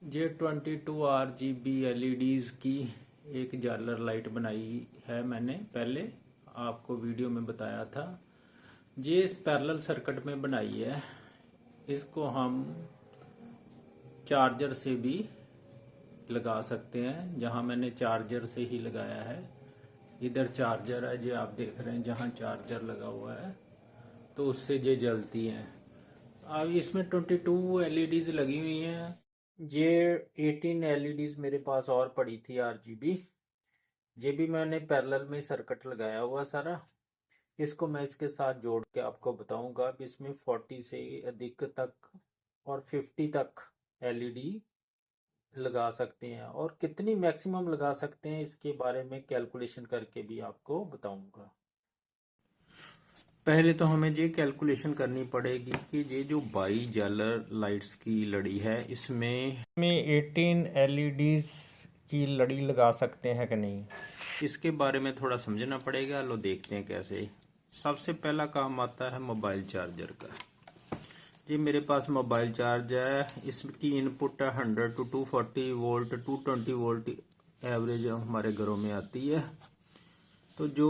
J22 RGB LEDs की एक जालर light बनाई है मैंने पहले आपको वीडियो में बताया था। ये इस पैरेलल सर्किट में बनाई है। इसको हम चार्जर से भी लगा सकते हैं, जहां मैंने चार्जर से ही लगाया है। इधर चार्जर है जो आप देख रहे हैं, जहां चार्जर लगा हुआ है तो उससे ये जलती हैं। अब इसमें 22 LEDs लगी हुई हैं। ये 18 LEDs मेरे पास और पड़ी थी RGB। ये भी मैंने पैरेलल में सर्किट लगाया हुआ सारा। इसको मैं इसके साथ जोड़ के आपको बताऊंगा। अब इसमें 40 से अधिक तक और 50 तक LED लगा सकते हैं, और कितनी मैक्सिमम लगा सकते हैं इसके बारे में कैलकुलेशन करके भी आपको बताऊंगा। पहले तो हमें ये कैलकुलेशन करनी पड़ेगी कि ये जो बाई जालर लाइट्स की लड़ी है, इसमें 18 LEDs की लड़ी लगा सकते हैं कि नहीं, इसके बारे में थोड़ा समझना पड़ेगा। लो देखते हैं कैसे। सबसे पहला काम आता है मोबाइल चार्जर का। जी मेरे पास मोबाइल चार्ज है। इसकी इनपुट है 100 to 240 वोल्ट 220 वोल्ट एवरेज हमारे घरों में आती है। तो जो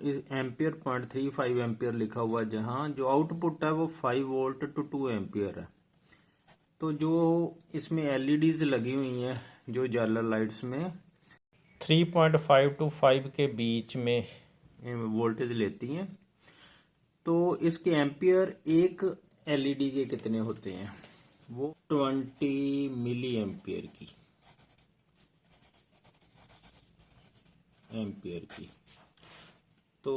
इस एम्पियर 0.35 एम्पियर लिखा हुआ है, जहाँ जो आउटपुट है वो 5 वोल्ट टू 2 एम्पियर है। तो जो इसमें LEDs लगी हुई हैं जो जालर लाइट्स में 3.5 to 5 के बीच में वोल्टेज लेती हैं। तो इसके एम्पियर एक LED के कितने होते हैं, वो 20 मिली एम्पियर की तो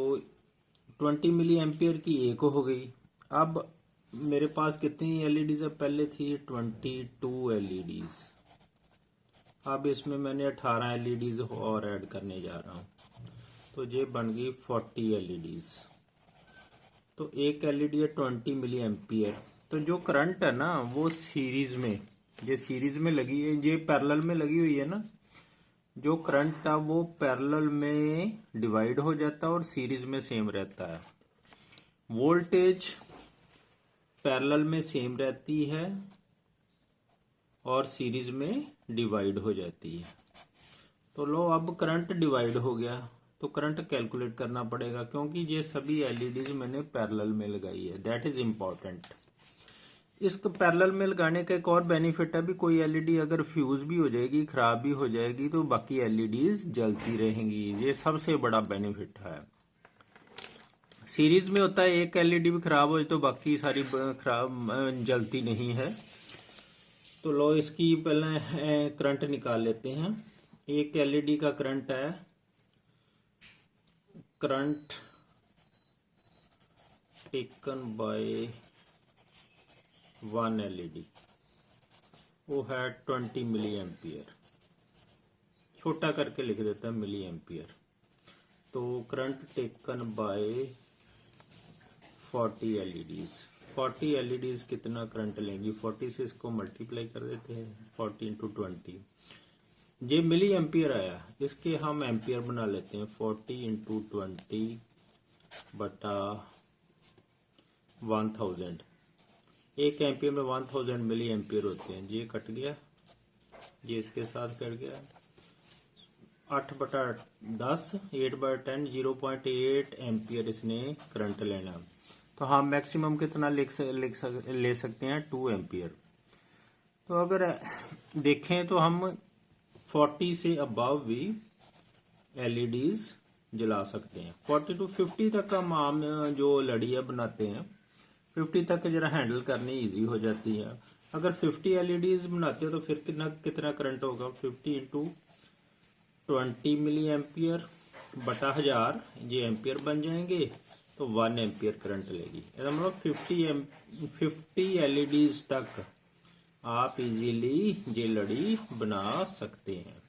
20 मिली एम्पियर की एक हो गई। अब मेरे पास कितनी LEDs है, पहले थी 22 LEDs। अब इसमें मैंने 18 LEDs और ऐड करने जा रहा हूँ, तो ये बन गई 40 LEDs। तो एक LED है 20 मिली एम्पियर। तो जो करंट है ना वो सीरीज में, ये सीरीज में लगी है, ये पैरेलल में लगी हुई है ना, जो करंट था वो पैरेलल में डिवाइड हो जाता है और सीरीज में सेम रहता है। वोल्टेज पैरेलल में सेम रहती है और सीरीज में डिवाइड हो जाती है। तो लो अब करंट डिवाइड हो गया, तो करंट कैलकुलेट करना पड़ेगा, क्योंकि ये सभी LEDs मैंने पैरेलल में लगाई है। That is important. इसको पैरेलल में लगाने का एक और बेनिफिट है, भी कोई LED अगर फ्यूज भी हो जाएगी, खराब भी हो जाएगी, तो बाकी LEDs जलती रहेंगी। ये सबसे बड़ा बेनिफिट है। सीरीज में होता है एक LED भी खराब हो जाए तो बाकी सारी खराब जलती नहीं है। तो लो इसकी पहले करंट निकाल लेते हैं। एक LED का करंट है, करंट टेकन बाय 1 LED, वो है 20 मिली एम्पियर। छोटा करके लिख देता है मिली एम्पियर। तो current taken by 40 LEDs। 40 LEDs कितना करंट लेंगी, 40 से इसको मल्टीप्लाई कर देते हैं, 40 इंटू 20। ये मिली एम्पियर आया, इसके हम एम्पियर बना लेते हैं। 40 इंटू 20 बटा 1000। एक एम्पियर में 1000 मिली एम्पियर होते हैं। ये कट गया, ये इसके साथ कट गया। 8 बटा 10 8/10 0.8 एम्पियर इसने करंट लेना। तो हम मैक्सिमम कितना ले सकते हैं, 2 एम्पियर। तो अगर देखें तो हम 40 से अबव भी LEDs जला सकते हैं। 40 to 50 तक हम आम जो लड़ियाँ बनाते हैं, 50 तक जरा हैंडल करनी इजी हो जाती है। अगर 50 LEDs बनाते हो तो फिर कितना करंट होगा, 50 इंटू 20 मिली एम्पियर बटा 1000, ये एम्पियर बन जाएंगे। तो 1 एम्पियर करंट लेगी। मतलब 50 LEDs तक आप इजीली ये लड़ी बना सकते हैं।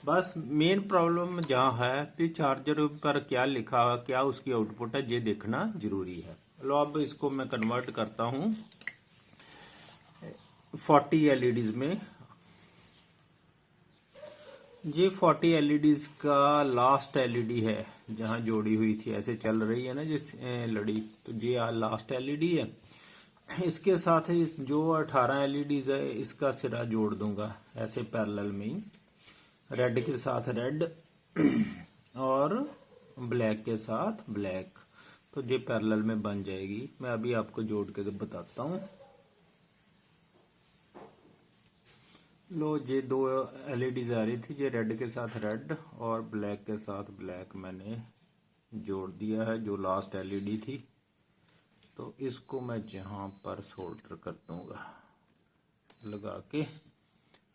बस मेन प्रॉब्लम जहाँ है कि चार्जर पर क्या लिखा है, क्या उसकी आउटपुट है, ये देखना जरूरी है। लो अब इसको मैं कन्वर्ट करता हूँ 40 LEDs में। ये 40 LEDs का लास्ट LED है, जहां जोड़ी हुई थी, ऐसे चल रही है ना जिस लड़ी, तो ये लास्ट LED है। इसके साथ इस जो 18 एलईडीज है इसका सिरा जोड़ दूंगा ऐसे पैरेलल में ही, रेड के साथ रेड और ब्लैक के साथ ब्लैक, तो ये पैरेलल में बन जाएगी। मैं अभी आपको जोड़ के बताता हूँ। लो, ये दो एलईडीज आ रही थी, ये रेड के साथ रेड और ब्लैक के साथ ब्लैक मैंने जोड़ दिया है, जो लास्ट एलईडी थी। तो इसको मैं यहाँ पर सोल्डर कर दूंगा, लगा के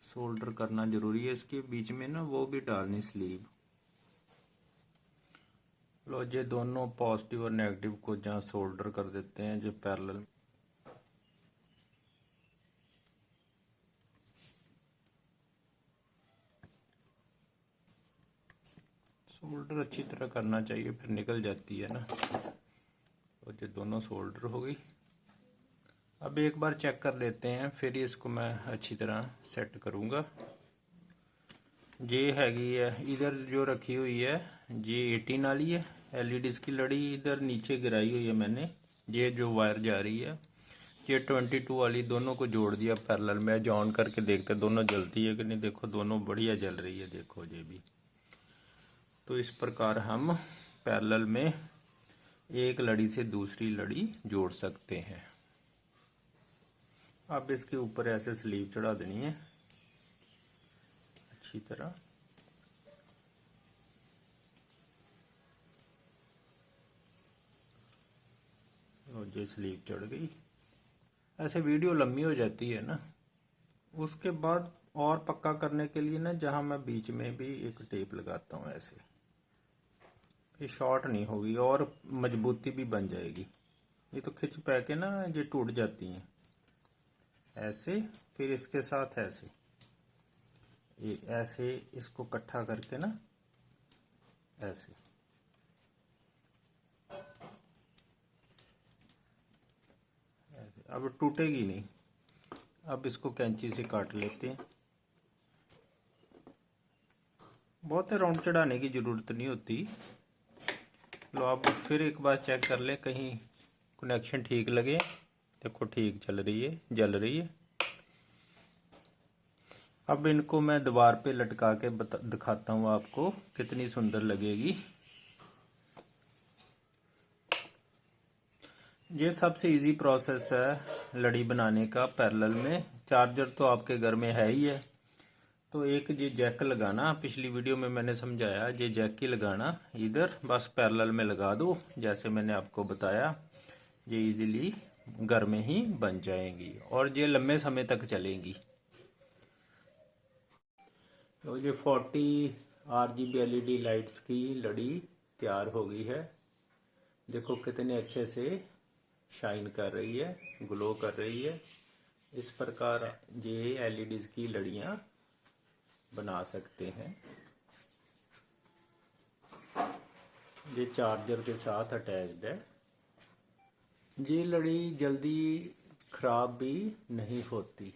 सोल्डर करना जरूरी है। इसके बीच में ना वो भी डालनी स्लीव। लो, ये दोनों पॉजिटिव और नेगेटिव को जहाँ सोल्डर कर देते हैं जो पैरेलल। सोल्डर अच्छी तरह करना चाहिए, फिर निकल जाती है ना। और ये दोनों सोल्डर हो गई। अब एक बार चेक कर लेते हैं, फिर इसको मैं अच्छी तरह सेट करूँगा। ये हैगी है इधर जो रखी हुई है, ये 18 वाली है एलईडीज की लड़ी, इधर नीचे गिराई हुई है मैंने। ये जो वायर जा रही है ये 22 वाली, दोनों को जोड़ दिया पैरेलल में। जो ऑन करके देखते दोनों जलती है कि नहीं, देखो दोनों बढ़िया जल रही है, देखो ये भी। तो इस प्रकार हम पैरेलल में एक लड़ी से दूसरी लड़ी जोड़ सकते हैं। अब इसके ऊपर ऐसे स्लीव चढ़ा देनी है अच्छी तरह। और ये स्लीव चढ़ गई। ऐसे वीडियो लंबी हो जाती है ना। उसके बाद और पक्का करने के लिए ना, जहां मैं बीच में भी एक टेप लगाता हूँ ऐसे, ये शॉर्ट नहीं होगी और मजबूती भी बन जाएगी। ये तो खिंच पै के ना ये टूट जाती हैं ऐसे। फिर इसके साथ ऐसे, ये ऐसे इसको इकट्ठा करके ना ऐसे, अब टूटेगी नहीं। अब इसको कैंची से काट लेते हैं। बहुत राउंड चढ़ाने की जरूरत नहीं होती। लो, अब फिर एक बार चेक कर ले कहीं कनेक्शन ठीक लगे। देखो ठीक चल रही है, जल रही है। अब इनको मैं दीवार पे लटका के दिखाता हूँ आपको कितनी सुंदर लगेगी। ये सबसे इजी प्रोसेस है लड़ी बनाने का पैरेलल में। चार्जर तो आपके घर में है ही है, तो एक ये जैक लगाना, पिछली वीडियो में मैंने समझाया, ये जैक ही लगाना इधर, बस पैरेलल में लगा दो जैसे मैंने आपको बताया। ये इजीली घर में ही बन जाएंगी और ये लंबे समय तक चलेंगी। तो ये 40 RGB LED लाइट्स की लड़ी तैयार हो गई है। देखो कितने अच्छे से शाइन कर रही है, ग्लो कर रही है। इस प्रकार ये LEDs की लड़ियाँ बना सकते हैं। ये चार्जर के साथ अटैच्ड है। ये लड़ी जल्दी खराब भी नहीं होती।